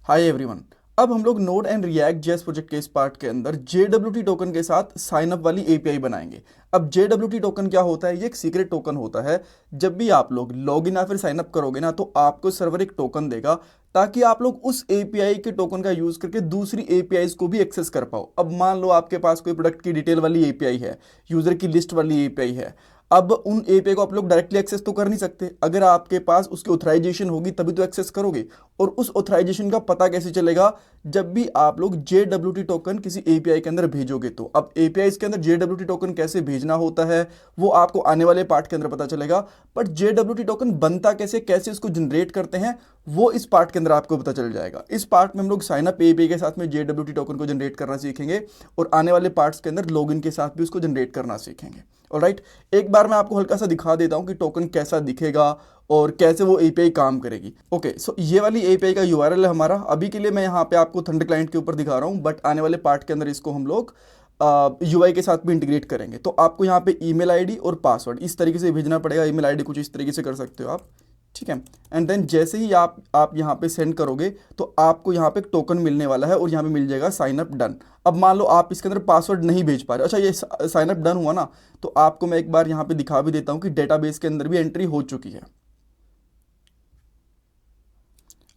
Hi everyone. अब हम लोग node and react JS project के इस पार्ट के अंदर JWT टोकन के साथ साइन अप वाली एपीआई बनाएंगे। अब JWT टोकन क्या होता है? ये एक सीक्रेट टोकन होता है। जब भी आप लोग लॉगिन या फिर साइन अप करोगे ना, तो आपको सर्वर एक टोकन देगा ताकि आप लोग उस एपीआई के टोकन का यूज करके दूसरी एपीआईज को भी एक्सेस कर पाओ। अब मान लो आपके पास कोई प्रोडक्ट की डिटेल वाली एपीआई है, यूजर की लिस्ट वाली एपीआई है। अब उन एपीआई को आप लोग डायरेक्टली एक्सेस तो कर नहीं सकते, अगर आपके पास उसकी ऑथराइजेशन होगी तभी तो एक्सेस करोगे। और उस ऑथराइजेशन का पता कैसे चलेगा? जब भी आप लोग JWT टोकन किसी एपीआई के अंदर भेजोगे तो। अब एपीआई के अंदर JWT टोकन कैसे भेजना होता है वो आपको आने वाले पार्ट के अंदर पता चलेगा। बट JWT टोकन बनता कैसे, कैसे इसको जनरेट करते हैं, वो इस पार्ट के अंदर आपको पता चल जाएगा। इस पार्ट में हम लोग साइन अप एपीआई के साथ में JWT टोकन को जनरेट करना सीखेंगे और आने वाले पार्ट्स के अंदर लॉगिन के साथ भी उसको जनरेट करना सीखेंगे। ऑलराइट, एक बार मैं आपको हल्का सा दिखा देता हूं कि टोकन कैसा दिखेगा और कैसे वो एपीआई काम करेगी। ओके, सो ये वाली एपीआई का यूआरएल है हमारा। अभी के लिए मैं यहाँ पे आपको थंडर क्लाइंट के ऊपर दिखा रहा हूँ, बट आने वाले पार्ट के अंदर इसको हम लोग यूआई के साथ भी इंटीग्रेट करेंगे। तो आपको यहाँ पे ईमेल आईडी और पासवर्ड इस तरीके से भेजना पड़ेगा। ईमेल आईडी कुछ इस तरीके से कर सकते हो आप, ठीक है। एंड देन जैसे ही आप यहाँ पे सेंड करोगे तो आपको यहाँ पे एक टोकन मिलने वाला है और यहाँ पे मिल जाएगा साइन अप डन। अब मान लो आप इसके अंदर पासवर्ड नहीं भेज पा रहे, अच्छा ये साइन अप डन हुआ ना, तो आपको मैं एक बार यहाँ पे दिखा भी देता हूँ कि डेटाबेस के अंदर भी एंट्री हो चुकी है।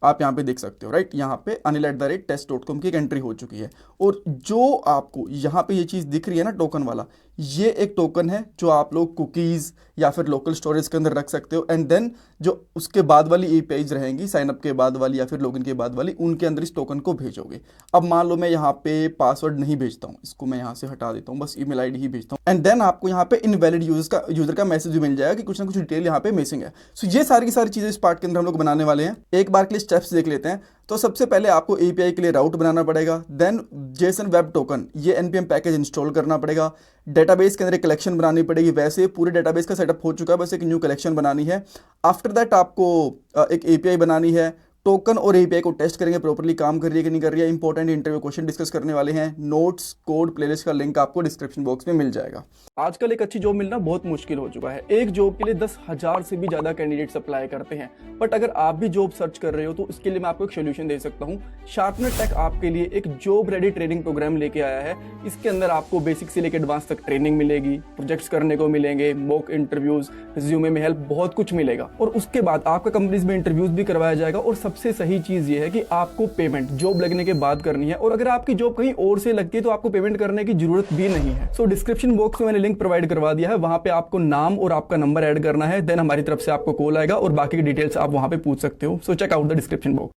आप यहाँ पे देख सकते हो, राइट, यहाँ पे anil@test.com की एक एंट्री हो चुकी है। और जो आपको यहाँ पे ये चीज़ दिख रही है ना टोकन वाला, ये एक टोकन है जो आप लोग कुकीज़ या फिर लोकल स्टोरेज के अंदर रख सकते हो। एंड देन जो उसके बाद वाली एपीआईज रहेंगी, साइन अप के बाद वाली या फिर लॉगिन के बाद वाली, उनके अंदर इस टोकन को भेजोगे। अब मान लो मैं यहाँ पे पासवर्ड नहीं भेजता हूँ, इसको मैं यहाँ से हटा देता हूँ, बस ईमेल आईडी ही भेजता हूँ। एंड देन आपको यहाँ पे इनवैलिड यूजर का मैसेज भी मिल जाएगा कि कुछ ना कुछ डिटेल यहाँ पे मिसिंग है। सो ये सारी की सारी चीज़ें इस पार्ट के अंदर हम लोग बनाने वाले हैं। एक बार के लिए स्टेप्स देख लेते हैं। तो सबसे पहले आपको एपीआई के लिए राउट बनाना पड़ेगा, देन जेसन वेब टोकन, ये npm पैकेज इंस्टॉल करना पड़ेगा। डेटाबेस के अंदर एक कलेक्शन बनानी पड़ेगी। वैसे पूरे डेटाबेस का सेटअप हो चुका है, बस एक न्यू कलेक्शन बनानी है। आफ्टर दैट आपको एक एपीआई बनानी है। टोकन और एपीआई को टेस्ट करेंगे प्रॉपर्ली काम कर रही है कि नहीं कर रही है। इंपॉर्टेंट इंटरव्यू क्वेश्चन डिस्कस करने वाले हैं। नोट्स, कोड, प्लेलिस्ट का लिंक आपको डिस्क्रिप्शन बॉक्स में मिल जाएगा। आजकल एक अच्छी जॉब मिलना बहुत मुश्किल हो चुका है। एक जॉब के लिए 10,000 से भी ज्यादा कैंडिडेट्स अप्लाई करते हैं। बट अगर आप भी जॉब सर्च कर रहे हो तो इसके लिए मैं आपको एक सोल्यूशन दे सकता हूँ। शार्पनर टेक आपके लिए एक जॉब रेडी ट्रेनिंग प्रोग्राम लेके आया है। इसके अंदर आपको बेसिक से लेकर एडवांस तक ट्रेनिंग मिलेगी, प्रोजेक्ट्स करने को मिलेंगे, मॉक इंटरव्यूज, रिज्यूमे में हेल्प, बहुत कुछ मिलेगा। और उसके बाद आपका कंपनीज में इंटरव्यूज भी करवाया जाएगा। और सबसे सही चीज ये है कि आपको पेमेंट जॉब लगने के बाद करनी है। और अगर आपकी जॉब कहीं और से लगती है तो आपको पेमेंट करने की जरूरत भी नहीं है। सो डिस्क्रिप्शन बॉक्स में मैंने लिंक प्रोवाइड करवा दिया है, वहां पे आपको नाम और आपका नंबर ऐड करना है। देन हमारी तरफ से आपको कॉल आएगा और बाकी की डिटेल्स आप वहां पे पूछ सकते हो। So check out the description box.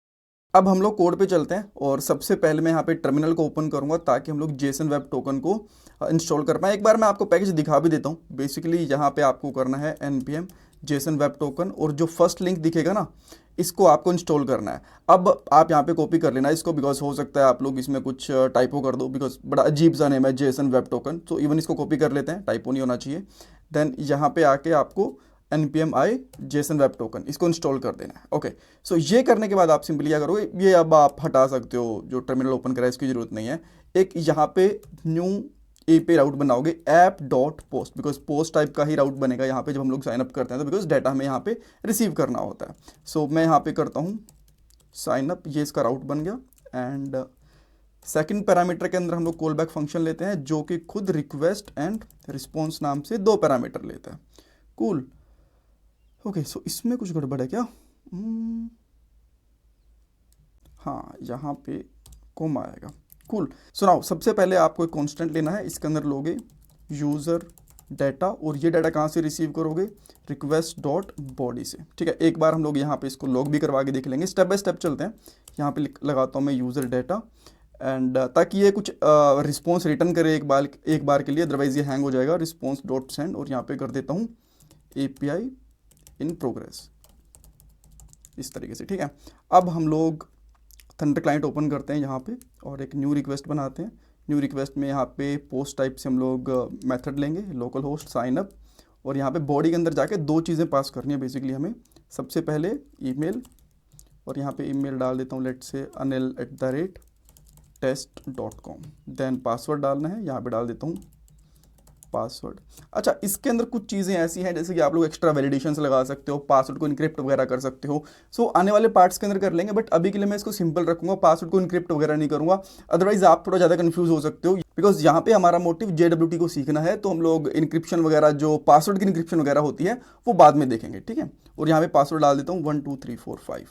अब हम लोग कोड पे चलते हैं और सबसे पहले मैं यहाँ पे टर्मिनल को ओपन करूंगा ताकि हम लोग जेसन वेब टोकन को इंस्टॉल कर पाए। एक बार मैं आपको पैकेज दिखा भी देता हूँ। बेसिकली यहाँ पे आपको करना है npm जेसन वेब टोकन और जो फर्स्ट लिंक दिखेगा ना, इसको आपको इंस्टॉल करना है। अब आप यहाँ पे कॉपी कर लेना इसको, बिकॉज हो सकता है आप लोग इसमें कुछ टाइपो कर दो, बिकॉज बड़ा अजीब सा नेम है जेसन वेब टोकन। तो इवन इसको कॉपी कर लेते हैं, टाइपो नहीं होना चाहिए। देन यहाँ पे आके आपको npm i Jason web token इसको इंस्टॉल कर देना है। ओके, सो ये करने के बाद आप सिंपली क्या करोगे, ये अब आप हटा सकते हो, जो टर्मिनल ओपन करा है इसकी जरूरत नहीं है। एक यहाँ पे न्यू एपीआई राउट बनाओगे app dot post, because post type का ही राउट बनेगा यहाँ पे जब हम लोग साइन अप करते हैं, तो बिकॉज डाटा हमें यहाँ पे रिसीव करना होता है। सो मैं यहाँ पे करता हूँ साइन अप, ये इसका राउट बन गया। एंड सेकंड पैरामीटर के अंदर हम लोग कॉल बैक फंक्शन लेते हैं जो कि खुद रिक्वेस्ट एंड रिस्पॉन्स नाम से 2 पैरामीटर लेता है। कूल। ओके, सो इसमें कुछ गड़बड़ है क्या? हाँ, यहाँ पे कॉमा आएगा। कूल। सुनाओ, सबसे पहले आपको एक कांस्टेंट लेना है। इसके अंदर लोगे यूज़र डाटा और ये डाटा कहाँ से रिसीव करोगे? रिक्वेस्ट डॉट बॉडी से। ठीक है, एक बार हम लोग यहाँ पे इसको लॉग भी करवा के देख लेंगे। स्टेप बाय स्टेप चलते हैं। यहाँ पे लगाता हूँ मैं यूज़र डाटा एंड ताकि ये कुछ रिस्पॉन्स रिटर्न करे एक बार के लिए, अदरवाइज ये हैंग हो जाएगा। रिस्पॉन्स डॉट सेंड और यहाँ पे कर देता हूँ API इन प्रोग्रेस, इस तरीके से। ठीक है, अब हम लोग थंडर क्लाइंट ओपन करते हैं यहाँ पे और एक न्यू रिक्वेस्ट बनाते हैं। न्यू रिक्वेस्ट में यहाँ पे पोस्ट टाइप से हम लोग मेथड लेंगे, लोकल होस्ट साइन अप, और यहाँ पे बॉडी के अंदर जाके 2 चीज़ें पास करनी है बेसिकली हमें। सबसे पहले ईमेल, और यहाँ पे ईमेल डाल देता हूँ लेट से anil@test.com। देन पासवर्ड डालना है, यहाँ पे डाल देता हूँ पासवर्ड। अच्छा, इसके अंदर कुछ चीज़ें ऐसी हैं जैसे कि आप लोग एक्स्ट्रा वैलिडेशंस लगा सकते हो, पासवर्ड को इनक्रिप्ट वगैरह कर सकते हो। सो आने वाले पार्ट्स के अंदर कर लेंगे, बट अभी के लिए मैं इसको सिंपल रखूंगा, पासवर्ड को इनक्रिप्ट वगैरह नहीं करूंगा, अदरवाइज आप थोड़ा ज़्यादा कंफ्यूज हो सकते हो। बिकॉज यहाँ पे हमारा मोटिव JWT को सीखना है, तो हम लोग इनक्रिप्शन वगैरह, जो पासवर्ड की इनक्रिप्शन वगैरह होती है वो बाद में देखेंगे, ठीक है। और यहाँ पे पासवर्ड डाल देता हूँ 1 2 3 4 5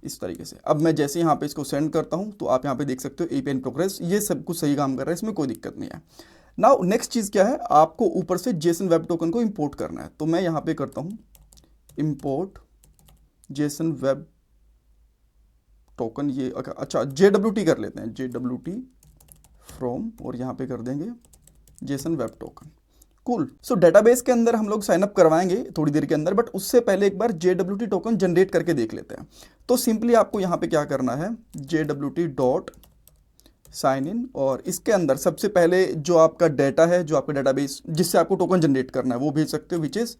इस तरीके से। अब मैं जैसे यहाँ पे इसको सेंड करता हूँ तो आप यहाँ पे देख सकते हो API इन प्रोग्रेस, ये सब कुछ सही काम कर रहा है, इसमें कोई दिक्कत नहीं है। नाउ नेक्स्ट चीज़ क्या है, आपको ऊपर से जेसन वेब टोकन को इंपोर्ट करना है। तो मैं यहाँ पे करता हूँ इंपोर्ट जेसन वेब टोकन, ये अच्छा JWT कर लेते हैं, JWT फ्रॉम, और यहाँ पे कर देंगे जेसन वेब टोकन। कूल। सो डेटाबेस के अंदर हम लोग साइन अप करवाएंगे थोड़ी देर के अंदर, बट उससे पहले एक बार JWT टोकन जनरेट करके देख लेते हैं। तो सिंपली आपको यहाँ पे क्या करना है, JWT डॉट साइन इन, और इसके अंदर सबसे पहले जो आपका डेटा है, जो आपका डेटाबेस जिससे आपको टोकन जनरेट करना है वो भेज सकते हो, which is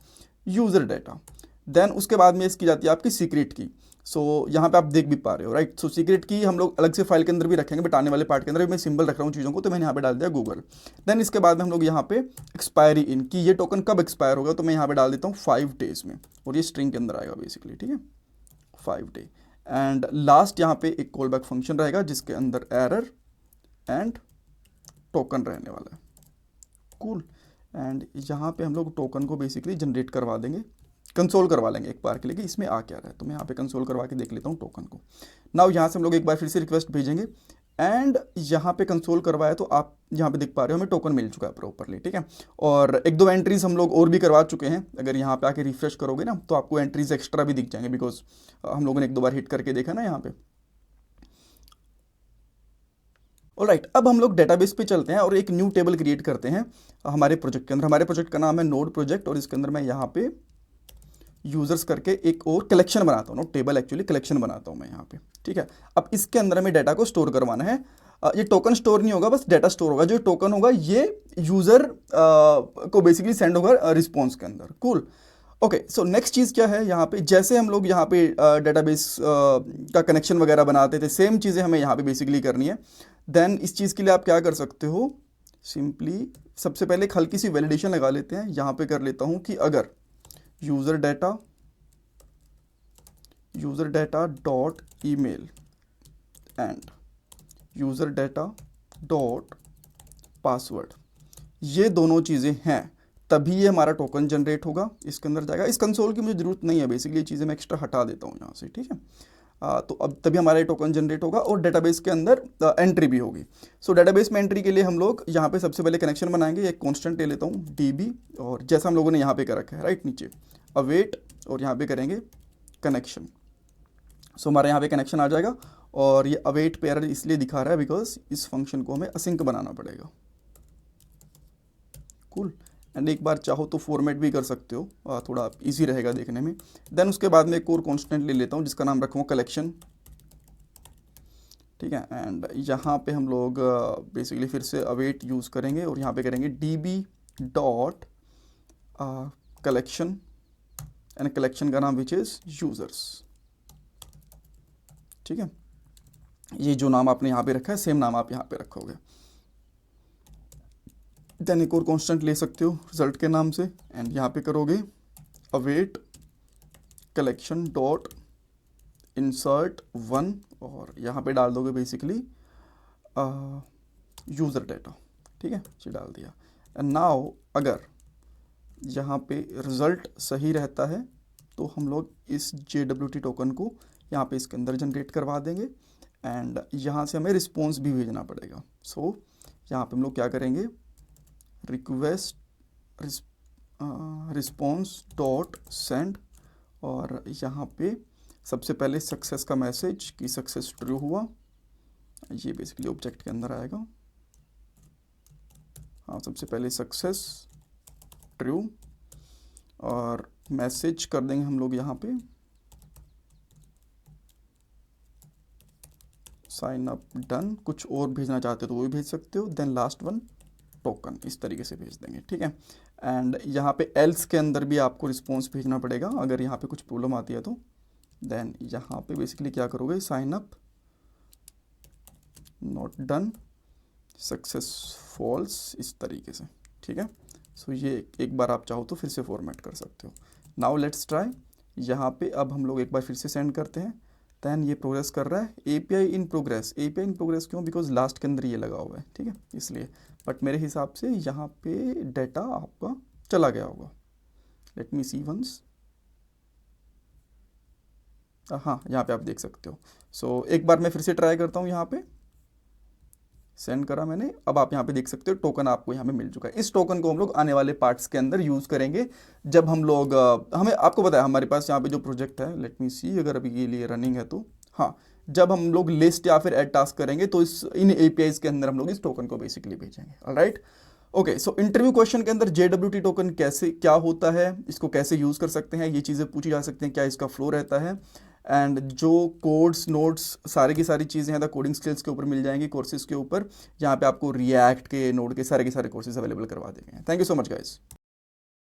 user data. Then उसके बाद में इसकी जाती है आपकी सीक्रेट की। सो यहाँ पे आप देख भी पा रहे हो, राइट। सो सीक्रेट की हम लोग अलग से फाइल के अंदर भी रखेंगे, बट आने वाले पार्ट के अंदर मैं सिंबल रख रहा हूँ चीज़ों को, तो मैंने यहाँ पे डाल दिया गूगल। देन इसके बाद में हम लोग यहाँ पे एक्सपायरी इन की, ये टोकन कब एक्सपायर होगा, तो मैं यहाँ पे डाल देता हूँ 5 डेज में, और ये स्ट्रिंग के अंदर आएगा बेसिकली, ठीक है, 5 डे। एंड लास्ट यहाँ पे एक कॉल बैक फंक्शन रहेगा जिसके अंदर एरर एंड टोकन रहने वाला है। कूल। एंड यहाँ पे हम लोग टोकन को बेसिकली जनरेट करवा देंगे, कंसोल करवा लेंगे एक बार के लिए कि इसमें आ क्या रहा है। तो मैं यहाँ पे कंसोल करवा के देख लेता हूँ टोकन को। नाउ यहाँ से हम लोग एक बार फिर से रिक्वेस्ट भेजेंगे, एंड यहाँ पे कंसोल करवाया तो आप यहाँ पे देख पा रहे हो हमें टोकन मिल चुका है प्रॉपरली, ठीक है। और एक दो एंट्रीज हम लोग और भी करवा चुके हैं, अगर यहाँ पे आके रिफ्रेश करोगे ना तो आपको एंट्रीज एक्स्ट्रा भी दिख जाएंगे, बिकॉज हम लोगों ने एक दो बार हिट करके देखा ना यहाँ पे। ऑलराइट, अब हम लोग डेटाबेस पे चलते हैं और एक न्यू टेबल क्रिएट करते हैं हमारे प्रोजेक्ट के अंदर। हमारे प्रोजेक्ट का नाम है नोड प्रोजेक्ट, और इसके अंदर मैं यहाँ पे यूजर्स करके एक और कलेक्शन बनाता हूँ, नोट टेबल एक्चुअली, कलेक्शन बनाता हूँ मैं यहाँ पे, ठीक है। अब इसके अंदर हमें डाटा को स्टोर करवाना है। ये टोकन स्टोर नहीं होगा, बस डाटा स्टोर होगा। जो टोकन होगा ये यूजर को बेसिकली सेंड होगा रिस्पॉन्स के अंदर। कूल। ओके, सो नेक्स्ट चीज़ क्या है, यहाँ पे जैसे हम लोग यहाँ पे डेटाबेस का कनेक्शन वगैरह बनाते थे, सेम चीज़ें हमें यहाँ पे बेसिकली करनी है। देन इस चीज़ के लिए आप क्या कर सकते हो, सिंपली सबसे पहले एक हल्की सी वैलिडेशन लगा लेते हैं। यहाँ पे कर लेता हूँ कि अगर user data dot email end user data dot password, ये दोनों चीज़ें हैं, तभी ये हमारा टोकन जनरेट होगा, इसके अंदर जाएगा। इस कंसोल की मुझे ज़रूरत नहीं है, बेसिकली ये चीज़ें मैं एक्स्ट्रा हटा देता हूँ यहाँ से, ठीक है। तो अब तभी हमारा ये टोकन जनरेट होगा और डेटाबेस के अंदर एंट्री भी होगी। सो डेटाबेस में एंट्री के लिए हम लोग यहाँ पे सबसे पहले कनेक्शन बनाएंगे। एक कांस्टेंट ले लेता हूँ DB, और जैसा हम लोगों ने यहाँ पे कर रखा है, राइट, नीचे अवेट, और यहाँ पे करेंगे कनेक्शन। सो हमारे यहाँ पे कनेक्शन आ जाएगा, और ये अवेट पे एरर इसलिए दिखा रहा है बिकॉज इस फंक्शन को हमें असिंक बनाना पड़ेगा। कूल। एंड एक बार चाहो तो फॉर्मेट भी कर सकते हो, थोड़ा इजी रहेगा देखने में। देन उसके बाद में एक और कांस्टेंट ले लेता हूँ जिसका नाम रखूँगा कलेक्शन, ठीक है। एंड यहाँ पे हम लोग बेसिकली फिर से अवेट यूज़ करेंगे, और यहाँ पे करेंगे DB dot collection, and collection का नाम विच इज़ यूज़र्स, ठीक है। ये जो नाम आपने यहाँ पे रखा है सेम नाम आप यहाँ पे रखोगे। देन एक और कांस्टेंट ले सकते हो रिजल्ट के नाम से, एंड यहाँ पे करोगे अवेट कलेक्शन डॉट इंसर्ट 1, और यहाँ पे डाल दोगे बेसिकली यूज़र डाटा, ठीक है, ये डाल दिया। एंड नाउ अगर यहाँ पे रिज़ल्ट सही रहता है तो हम लोग इस JWT टोकन को यहाँ पे इसके अंदर जनरेट करवा देंगे, एंड यहाँ से हमें रिस्पॉन्स भी भेजना पड़ेगा। सो यहाँ पे हम लोग क्या करेंगे, रिक्वेस्ट रिस्पॉन्स डॉट सेंड, और यहाँ पे सबसे पहले सक्सेस का मैसेज कि सक्सेस ट्रू हुआ, ये बेसिकली ऑब्जेक्ट के अंदर आएगा। हाँ, सबसे पहले सक्सेस ट्रू, और मैसेज कर देंगे हम लोग यहाँ पे साइन अप डन। कुछ और भेजना चाहते हो तो वो भी भेज सकते हो। देन लास्ट वन टोकन, इस तरीके से भेज देंगे, ठीक है। एंड यहाँ पे एल्स के अंदर भी आपको रिस्पॉन्स भेजना पड़ेगा अगर यहाँ पे कुछ प्रॉब्लम आती है तो। देन यहाँ पे बेसिकली क्या करोगे, sign up not done, success false, इस तरीके से, ठीक है। सो ये एक बार आप चाहो तो फिर से फॉर्मेट कर सकते हो। Now let's try. यहाँ पे अब हम लोग एक बार फिर से सेंड करते हैं। दैन ये प्रोग्रेस कर रहा है। API in progress, API in progress क्यों? बिकॉज लास्ट के अंदर ये लगा हुआ है, ठीक है, इसलिए। बट मेरे हिसाब से यहाँ पे डाटा आपका चला गया होगा। Let me see once. हाँ, यहाँ पे आप देख सकते हो। सो एक बार मैं फिर से ट्राई करता हूँ। यहाँ पे सेंड करा मैंने। अब आप यहाँ पे देख सकते हो टोकन आपको यहाँ पे मिल चुका है। इस टोकन को हम लोग आने वाले पार्ट्स के अंदर यूज़ करेंगे, जब हम लोग हमें आपको पता है हमारे पास यहाँ पे जो प्रोजेक्ट है, लेट मी सी, अगर अभी ये लिए रनिंग है तो हाँ, जब हम लोग लिस्ट या फिर ऐड टास्क करेंगे तो इन एपीआईज के अंदर हम लोग इस टोकन को बेसिकली भेजेंगे। Alright, okay. So interview question के अंदर JWT टोकन कैसे, क्या होता है, इसको कैसे यूज़ कर सकते हैं, ये चीज़ें पूछी जा सकती हैं, क्या इसका फ्लो रहता है। एंड जो कोड्स, नोट्स, सारी की सारी चीज़ें हैं द कोडिंग स्किल्स के ऊपर मिल जाएंगी, कोर्सेज के ऊपर, जहाँ पे आपको रिएक्ट के, नोड के सारे कोर्सेज अवेलेबल करवा देंगे। Thank you so much guys.